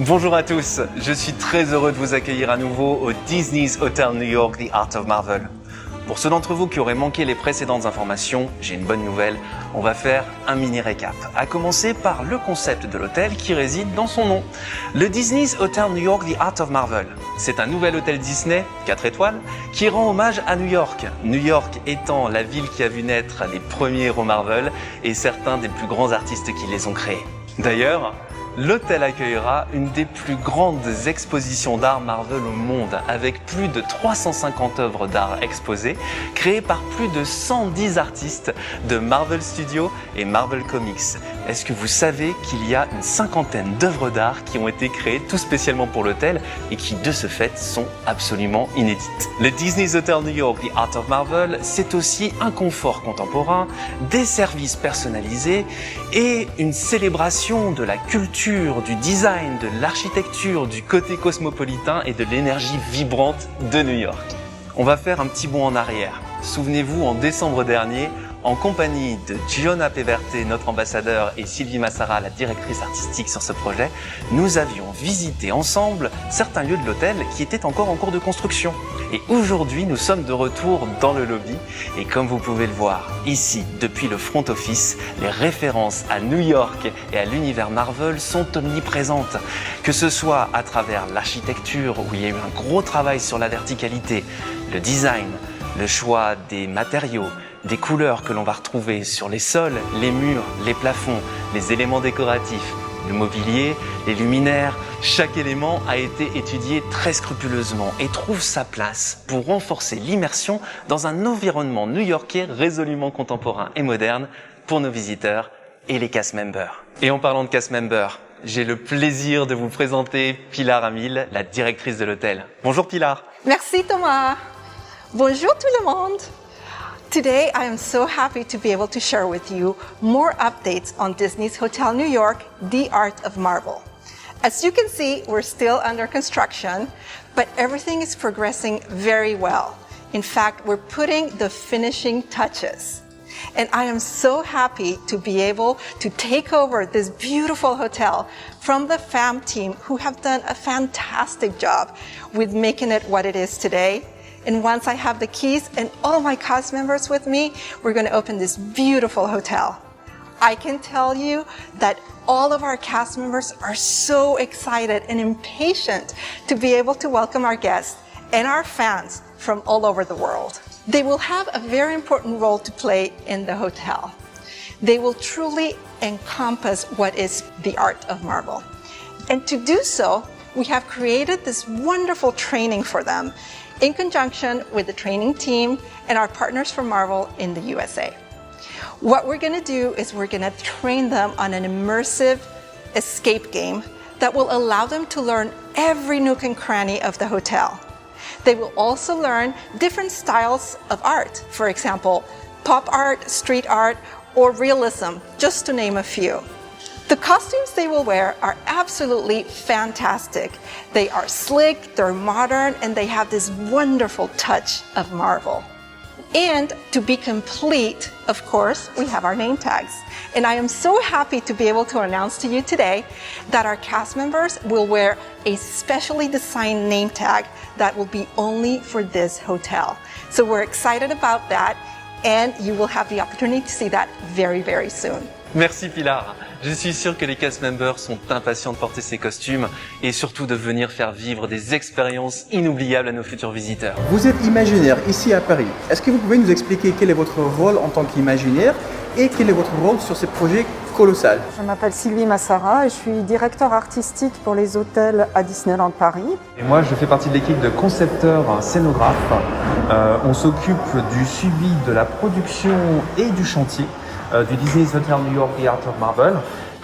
Bonjour à tous, je suis très heureux de vous accueillir à nouveau au Disney's Hotel New York, The Art of Marvel. Pour ceux d'entre vous qui auraient manqué les précédentes informations, j'ai une bonne nouvelle, on va faire un mini récap. À commencer par le concept de l'hôtel qui réside dans son nom. Le Disney's Hotel New York, The Art of Marvel. C'est un nouvel hôtel Disney, 4 étoiles, qui rend hommage à New York. New York étant la ville qui a vu naître les premiers héros Marvel et certains des plus grands artistes qui les ont créés. D'ailleurs, l'hôtel accueillera une des plus grandes expositions d'art Marvel au monde, avec plus de 350 œuvres d'art exposées, créées par plus de 110 artistes de Marvel Studios et Marvel Comics. Est-ce que vous savez qu'il y a une cinquantaine d'œuvres d'art qui ont été créées tout spécialement pour l'hôtel et qui, de ce fait, sont absolument inédites? Le Disney's Hotel New York, The Art of Marvel, c'est aussi un confort contemporain, des services personnalisés et une célébration de la culture, du design, de l'architecture, du côté cosmopolitain et de l'énergie vibrante de New York. On va faire un petit bond en arrière. Souvenez-vous, en décembre dernier, en compagnie de Giona Peverte, notre ambassadeur, et Sylvie Massara, la directrice artistique sur ce projet, nous avions visité ensemble certains lieux de l'hôtel qui étaient encore en cours de construction. Et aujourd'hui, nous sommes de retour dans le lobby. Et comme vous pouvez le voir, ici, depuis le front office, les références à New York et à l'univers Marvel sont omniprésentes. Que ce soit à travers l'architecture, où il y a eu un gros travail sur la verticalité, le design, le choix des matériaux, des couleurs que l'on va retrouver sur les sols, les murs, les plafonds, les éléments décoratifs, le mobilier, les luminaires. Chaque élément a été étudié très scrupuleusement et trouve sa place pour renforcer l'immersion dans un environnement new-yorkais résolument contemporain et moderne pour nos visiteurs et les cast members. Et en parlant de cast members, j'ai le plaisir de vous présenter Pilar Amil, la directrice de l'hôtel. Bonjour Pilar. Merci Thomas. Bonjour tout le monde. Today, I am so happy to be able to share with you more updates on Disney's Hotel New York, The Art of Marvel. As you can see, we're still under construction, but everything is progressing very well. In fact, we're putting the finishing touches. And I am so happy to be able to take over this beautiful hotel from the FAM team who have done a fantastic job with making it what it is today. And once I have the keys and all my cast members with me, we're going to open this beautiful hotel. I can tell you that all of our cast members are so excited and impatient to be able to welcome our guests and our fans from all over the world. They will have a very important role to play in the hotel. They will truly encompass what is the art of Marvel. And to do so, we have created this wonderful training for them in conjunction with the training team and our partners from Marvel in the USA. What we're going to do is we're going to train them on an immersive escape game that will allow them to learn every nook and cranny of the hotel. They will also learn different styles of art, for example, pop art, street art, or realism, just to name a few. The costumes they will wear are absolutely fantastic. They are slick, they're modern, and they have this wonderful touch of Marvel. And to be complete, of course, we have our name tags. And I am so happy to be able to announce to you today that our cast members will wear a specially designed name tag that will be only for this hotel. So we're excited about that, and you will have the opportunity to see that very, very soon. Merci Pilar. Je suis sûr que les cast members sont impatients de porter ces costumes et surtout de venir faire vivre des expériences inoubliables à nos futurs visiteurs. Vous êtes imaginaire ici à Paris. Est-ce que vous pouvez nous expliquer quel est votre rôle en tant qu'imaginaire et quel est votre rôle sur ce projet colossal? Je m'appelle Sylvie Massara et je suis directeur artistique pour les hôtels à Disneyland Paris. Et moi, je fais partie de l'équipe de concepteurs scénographes. On s'occupe du suivi de la production et du chantier du Disney's Hotel New York, The Art of Marvel.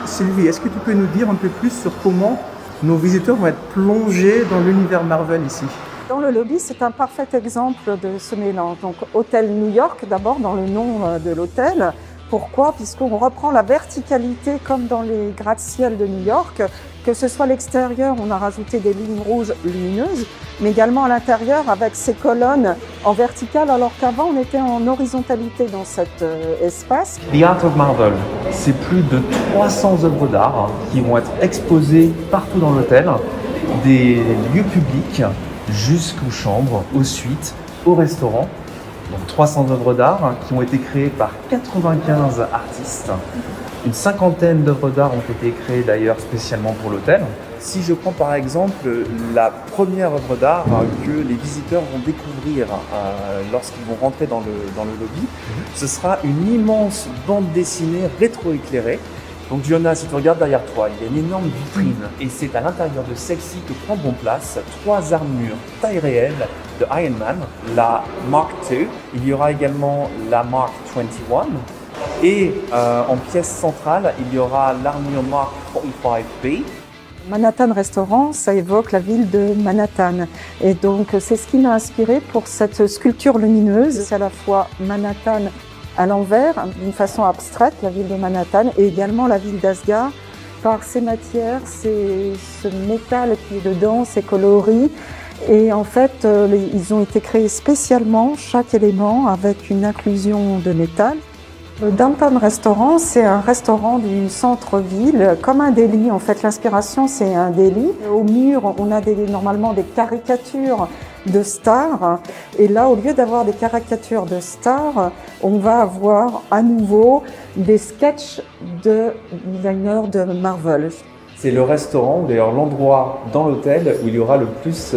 Sylvie, est-ce que tu peux nous dire un peu plus sur comment nos visiteurs vont être plongés dans l'univers Marvel ici? Dans le lobby, c'est un parfait exemple de ce mélange. Donc, Hôtel New York, d'abord dans le nom de l'hôtel. Pourquoi? Puisqu'on reprend la verticalité comme dans les gratte-ciel de New York. Que ce soit l'extérieur, on a rajouté des lignes rouges lumineuses, mais également à l'intérieur avec ces colonnes en verticale, alors qu'avant on était en horizontalité dans cet espace. The Art of Marvel, c'est plus de 300 œuvres d'art qui vont être exposées partout dans l'hôtel, des lieux publics jusqu'aux chambres, aux suites, au restaurant. Donc 300 œuvres d'art qui ont été créées par 95 artistes. Une cinquantaine d'œuvres d'art ont été créées d'ailleurs spécialement pour l'hôtel. Si je prends par exemple la première œuvre d'art que les visiteurs vont découvrir lorsqu'ils vont rentrer dans le lobby, ce sera une immense bande dessinée rétroéclairée. Donc Jonas, si tu regardes derrière toi, il y a une énorme vitrine et c'est à l'intérieur de celle-ci que prendront place 3 armures taille réelle de Iron Man, la Mark II, il y aura également la Mark 21 et en pièce centrale, il y aura l'armure Mark 45B. Manhattan Restaurant, ça évoque la ville de Manhattan. Et donc, c'est ce qui m'a inspiré pour cette sculpture lumineuse. C'est à la fois Manhattan à l'envers, d'une façon abstraite, la ville de Manhattan, et également la ville d'Asgard, par ses matières, ce métal qui est dedans, ses coloris. Et en fait, ils ont été créés spécialement, chaque élément, avec une inclusion de métal. Le Downtown Restaurant, c'est un restaurant du centre-ville, comme un délit. En fait, l'inspiration, c'est un délit. Au mur, on a normalement des caricatures de stars. Et là, au lieu d'avoir des caricatures de stars, on va avoir à nouveau des sketchs de designers de Marvel. C'est le restaurant, ou d'ailleurs l'endroit dans l'hôtel où il y aura le plus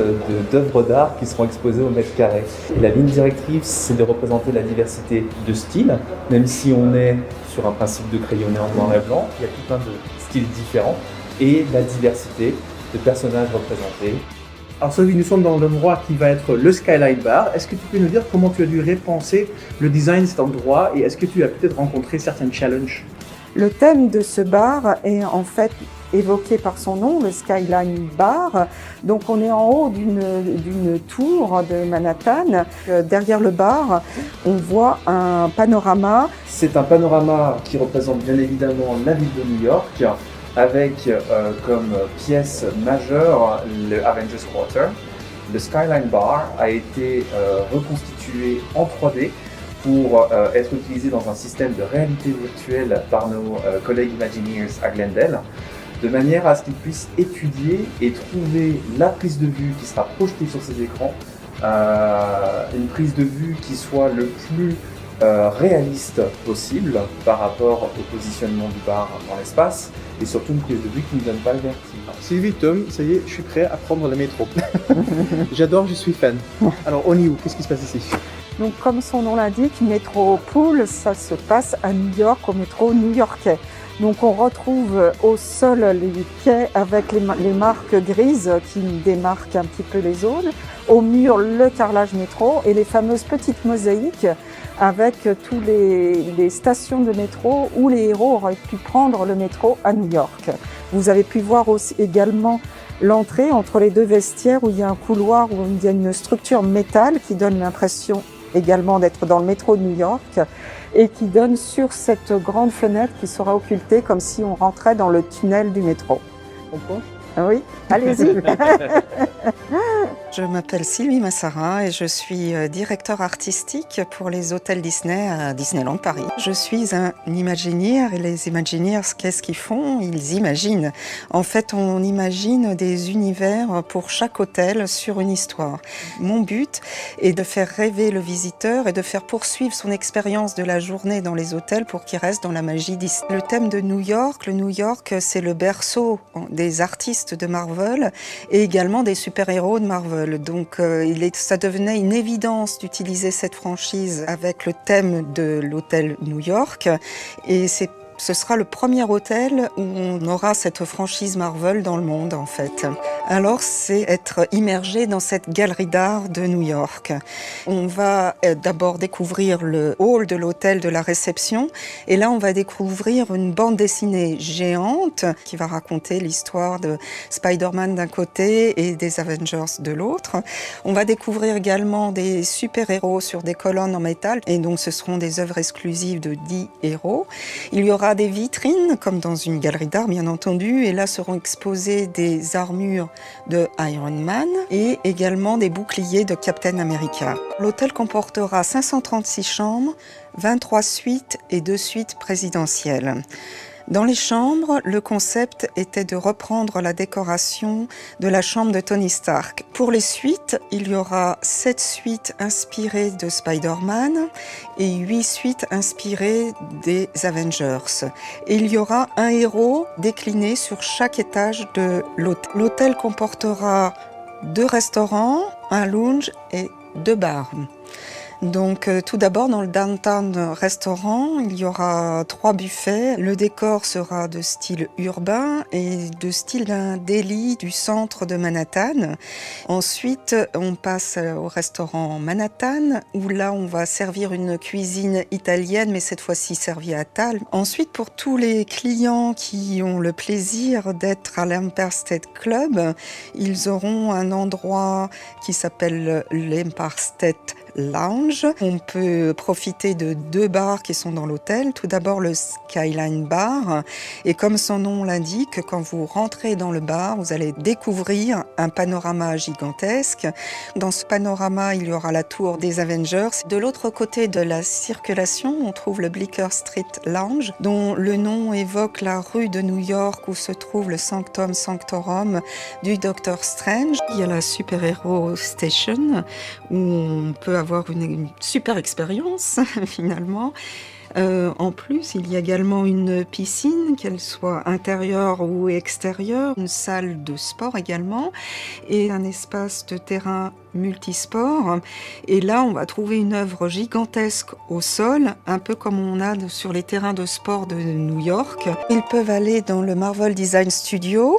d'œuvres d'art qui seront exposées au mètre carré. Et la ligne directrice, c'est de représenter la diversité de styles, même si on est sur un principe de crayonné en noir et blanc, il y a tout plein de styles différents, et la diversité de personnages représentés. Alors Sophie, nous sommes dans l'endroit qui va être le Skyline Bar. Est-ce que tu peux nous dire comment tu as dû repenser le design de cet endroit et est-ce que tu as peut-être rencontré certains challenges? Le thème de ce bar est en fait évoqué par son nom, le Skyline Bar. Donc on est en haut d'une tour de Manhattan. Derrière le bar, on voit un panorama. C'est un panorama qui représente bien évidemment la ville de New York, avec comme pièce majeure le Avengers Quarter. Le Skyline Bar a été reconstitué en 3D pour être utilisé dans un système de réalité virtuelle par nos collègues Imagineers à Glendale, de manière à ce qu'ils puissent étudier et trouver la prise de vue qui sera projetée sur ces écrans, une prise de vue qui soit le plus réaliste possible par rapport au positionnement du bar dans l'espace, et surtout une prise de vue qui ne donne pas le vertige. Sylvie, Tom, ça y est, je suis prêt à prendre le métro. J'adore, je suis fan. Alors on y où? Qu'est-ce qui se passe ici? Donc comme son nom l'indique, Métropool, ça se passe à New York, au métro new-yorkais. Donc on retrouve au sol les quais avec les marques grises qui démarquent un petit peu les zones. Au mur, le carrelage métro et les fameuses petites mosaïques avec tous les stations de métro où les héros auraient pu prendre le métro à New York. Vous avez pu voir aussi également l'entrée entre les deux vestiaires où il y a un couloir, où il y a une structure métal qui donne l'impression également d'être dans le métro de New York et qui donne sur cette grande fenêtre qui sera occultée comme si on rentrait dans le tunnel du métro. Oui, allez-y. Je m'appelle Sylvie Massara et je suis directeur artistique pour les hôtels Disney à Disneyland Paris. Je suis un Imagineer et les Imagineers, qu'est-ce qu'ils font? Ils imaginent. En fait, on imagine des univers pour chaque hôtel sur une histoire. Mon but est de faire rêver le visiteur et de faire poursuivre son expérience de la journée dans les hôtels pour qu'il reste dans la magie Disney. Le thème de New York, c'est le berceau des artistes de Marvel et également des super-héros de Marvel. Donc ça devenait une évidence d'utiliser cette franchise avec le thème de l'hôtel New York et ce sera le premier hôtel où on aura cette franchise Marvel dans le monde en fait. Alors c'est être immergé dans cette galerie d'art de New York. On va d'abord découvrir le hall de l'hôtel de la réception et là on va découvrir une bande dessinée géante qui va raconter l'histoire de Spider-Man d'un côté et des Avengers de l'autre. On va découvrir également des super-héros sur des colonnes en métal et donc ce seront des œuvres exclusives de 10 héros. Il y aura aura des vitrines, comme dans une galerie d'art bien entendu, et là seront exposées des armures de Iron Man et également des boucliers de Captain America. L'hôtel comportera 536 chambres, 23 suites et 2 suites présidentielles. Dans les chambres, le concept était de reprendre la décoration de la chambre de Tony Stark. Pour les suites, il y aura 7 suites inspirées de Spider-Man et 8 suites inspirées des Avengers. Et il y aura un héros décliné sur chaque étage de l'hôtel. L'hôtel comportera 2 restaurants, un lounge et 2 bars. Donc tout d'abord dans le Downtown Restaurant, il y aura 3 buffets. Le décor sera de style urbain et de style d'un deli du centre de Manhattan. Ensuite, on passe au restaurant Manhattan où là on va servir une cuisine italienne mais cette fois-ci servie à table. Ensuite, pour tous les clients qui ont le plaisir d'être à l'Empire State Club, ils auront un endroit qui s'appelle l'Empire State Lounge. On peut profiter de 2 bars qui sont dans l'hôtel. Tout d'abord le Skyline Bar. Et comme son nom l'indique, quand vous rentrez dans le bar, vous allez découvrir un panorama gigantesque. Dans ce panorama, il y aura la tour des Avengers. De l'autre côté de la circulation, on trouve le Bleecker Street Lounge, dont le nom évoque la rue de New York où se trouve le Sanctum Sanctorum du Docteur Strange. Il y a la Super Hero Station où on peut avoir une super expérience finalement. En plus, il y a également une piscine, qu'elle soit intérieure ou extérieure, une salle de sport également, et un espace de terrain multisport. Et là, on va trouver une œuvre gigantesque au sol, un peu comme on a sur les terrains de sport de New York. Ils peuvent aller dans le Marvel Design Studio,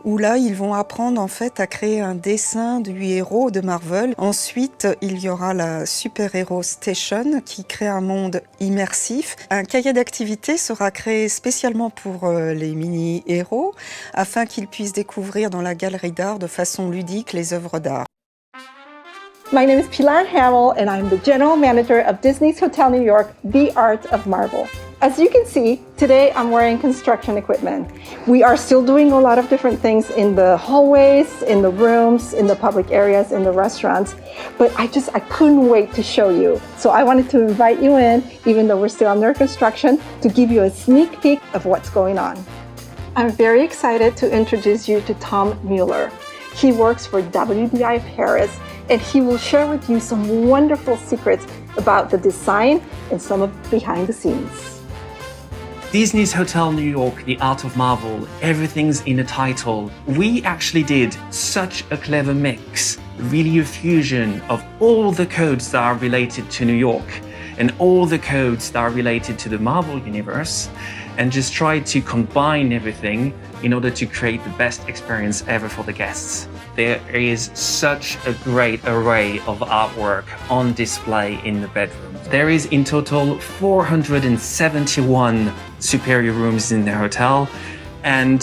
où là, ils vont apprendre en fait à créer un dessin du héros de Marvel. Ensuite, il y aura la Super Hero Station qui crée un monde immersif. Un cahier d'activités sera créé spécialement pour les mini-héros afin qu'ils puissent découvrir dans la galerie d'art de façon ludique les œuvres d'art. My name is Pilar Hamill, and I'm the General Manager of Disney's Hotel New York, The Art of Marvel. As you can see, today I'm wearing construction equipment. We are still doing a lot of different things in the hallways, in the rooms, in the public areas, in the restaurants, but I couldn't wait to show you. So I wanted to invite you in, even though we're still under construction, to give you a sneak peek of what's going on. I'm very excited to introduce you to Tom Mueller. He works for WDI Paris, and he will share with you some wonderful secrets about the design and some of behind the scenes. Disney's Hotel New York, The Art of Marvel, everything's in the title. We actually did such a clever mix, really a fusion of all the codes that are related to New York and all the codes that are related to the Marvel universe, and just tried to combine everything in order to create the best experience ever for the guests. There is such a great array of artwork on display in the bedroom. There is in total 471 superior rooms in the hotel, and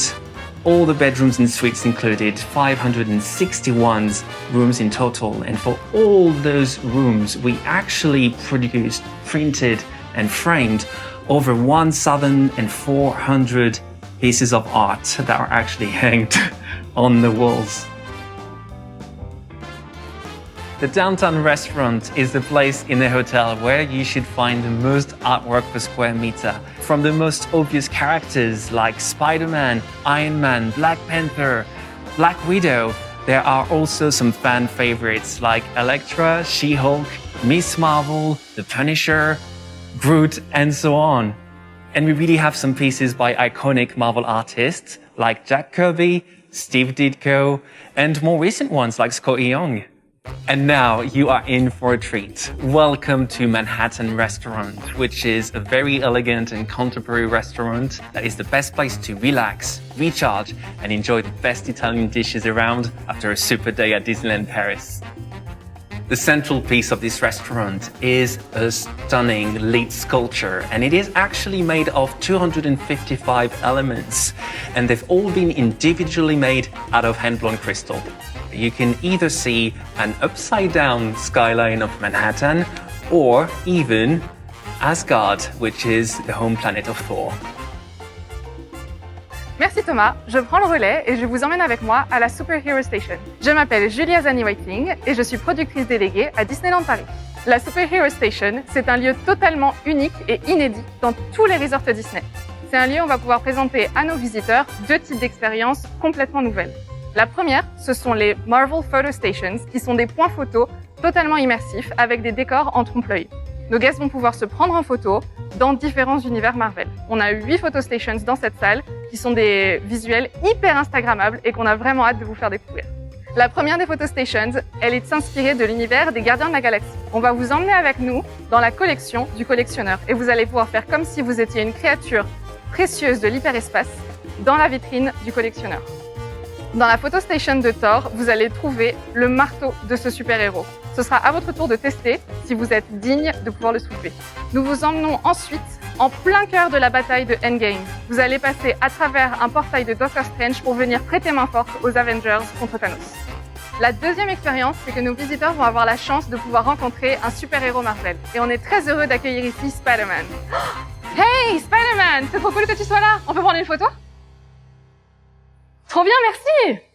all the bedrooms and suites included, 561 rooms in total. And for all those rooms, we actually produced, printed, and framed over 1,400 pieces of art that are actually hanged on the walls. The Downtown Restaurant is the place in the hotel where you should find the most artwork per square meter. From the most obvious characters like Spider-Man, Iron Man, Black Panther, Black Widow, there are also some fan favorites like Elektra, She-Hulk, Miss Marvel, The Punisher, Groot, and so on. And we really have some pieces by iconic Marvel artists like Jack Kirby, Steve Ditko, and more recent ones like Scotty Young. And now you are in for a treat. Welcome to Manhattan Restaurant, which is a very elegant and contemporary restaurant that is the best place to relax, recharge, and enjoy the best Italian dishes around after a super day at Disneyland Paris. The central piece of this restaurant is a stunning lead sculpture, and it is actually made of 255 elements, and they've all been individually made out of hand-blown crystal. You can either see an upside-down skyline of Manhattan, or even Asgard, which is the home planet of Thor. Merci Thomas, je prends le relais et je vous emmène avec moi à la Superhero Station. Je m'appelle Julia Zani-Whiting et je suis productrice déléguée à Disneyland Paris. La Superhero Station, c'est un lieu totalement unique et inédit dans tous les resorts Disney. C'est un lieu où on va pouvoir présenter à nos visiteurs 2 types d'expériences complètement nouvelles. La première, ce sont les Marvel Photo Stations, qui sont des points photos totalement immersifs avec des décors en trompe-l'œil. Nos guests vont pouvoir se prendre en photo dans différents univers Marvel. On a 8 photo stations dans cette salle qui sont des visuels hyper instagrammables et qu'on a vraiment hâte de vous faire découvrir. La première des photo stations, elle est inspirée de l'univers des Gardiens de la Galaxie. On va vous emmener avec nous dans la collection du collectionneur et vous allez pouvoir faire comme si vous étiez une créature précieuse de l'hyperespace dans la vitrine du collectionneur. Dans la photo station de Thor, vous allez trouver le marteau de ce super-héros. Ce sera à votre tour de tester si vous êtes digne de pouvoir le soulever. Nous vous emmenons ensuite en plein cœur de la bataille de Endgame. Vous allez passer à travers un portail de Doctor Strange pour venir prêter main forte aux Avengers contre Thanos. La deuxième expérience, c'est que nos visiteurs vont avoir la chance de pouvoir rencontrer un super-héros Marvel. Et on est très heureux d'accueillir ici Spider-Man. Hey Spider-Man, c'est trop cool que tu sois là. On peut prendre une photo? Trop bien, merci!